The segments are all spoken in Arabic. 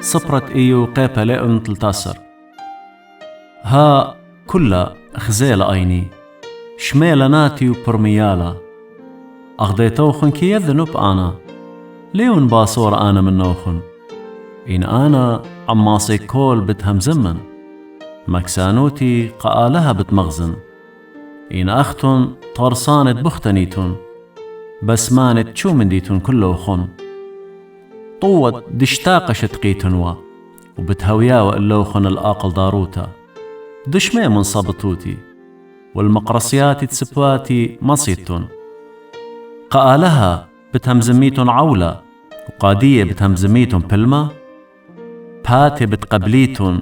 صبرت إيو قيبة لأن تلتاسر ها كلا خزيل أيني شميلة ناتي وبرميالا أغديتوخن كي يذنب أنا ليون باصور أنا من نوخن إن أنا عماصي كول بتهم زمن مكسانوتي قالها بتمغزن إن أختن طرسانت بختنيتن بس مانت شو من ديتن كله خن طوت دشتاق شتقيتنوا وبتهويا وإلوخن الآقل داروتا دشمي من صبطوتي والمقرصيات تسبواتي مصيتن قالها بتهمزميتن عولة وقادية بتهمزميتن بلمة باتي بتقبليتن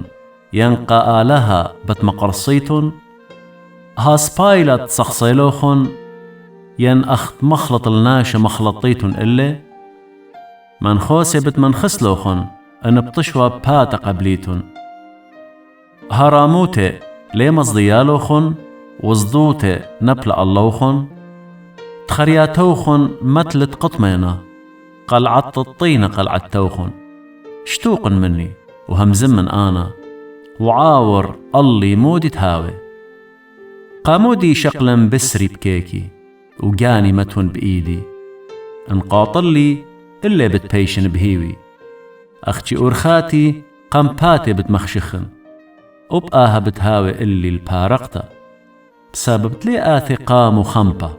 ينقى آلها بتمقرصيتن ها سبايلت صخصيلوخن ين أخت مخلط الناش مخلطيتن إلي من خوسي بتمنخسلوخن أن بتشوى باتا قبليتن هراموتي لي مصديالوخن وزدوتي نبلع اللوخن تخرياتوخن متلت قطمينا قلعت الطينة قلعتوخن شتوقن مني وهمزمن أنا وعاور اللي مودي تهاوي قامودي شقلا بسري بكيكي وقاني متون بإيدي انقاطلي إلا بتبيشن بهيوي أختي أرخاتي قمباتي بتمخشخن وبقاها بتهاوي اللي البارقتا بسبب تلي آثي قام وخمبة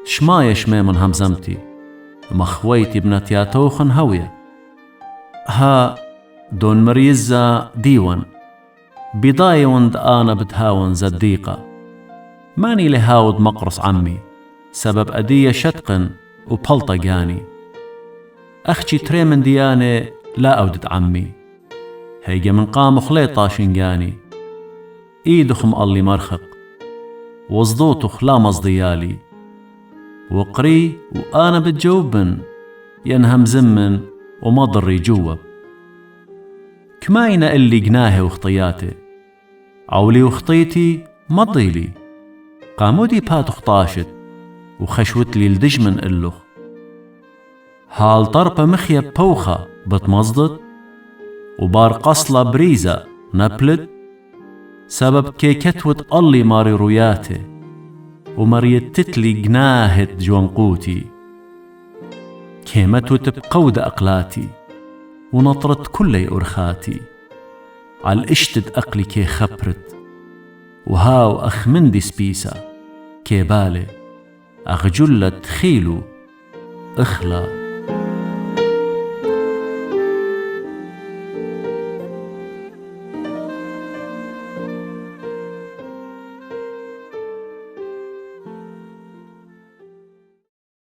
شمايا شمي من همزمتي ومخويتي بنتياتوخن هوية ها دون مريزة ديوان بضاي وند أنا بتهاون زديقة ماني لهاود مقرص عمي سبب أدية شتقن وبلطة جاني أختي تري من دياني لا أودت عمي هيجي من قام خليطة شنجاني إيدخم اللي مرخق وصدوتخ لا مصديالي وقري وأنا بتجوبن ينهم زمن ومضري جوب كماينة اللي جناهي وخطياتي عولي وخطيتي مضيلي قامودي بات خطاشت وخشوت لي الدجمن إلوخ هال طربة مخية بوخة بتمزدت وبار قصلة بريزة نبلت سبب كيكتوت اللي ماري روياتي ومريتتلي جناهت جوانقوتي كيمتوت بقود أقلاتي ونطرت كلي أرخاتي عالاشتد أقلي كي خبرت وهاو أخمندي سبيسة كي بالي أغجلت خيلو اخلا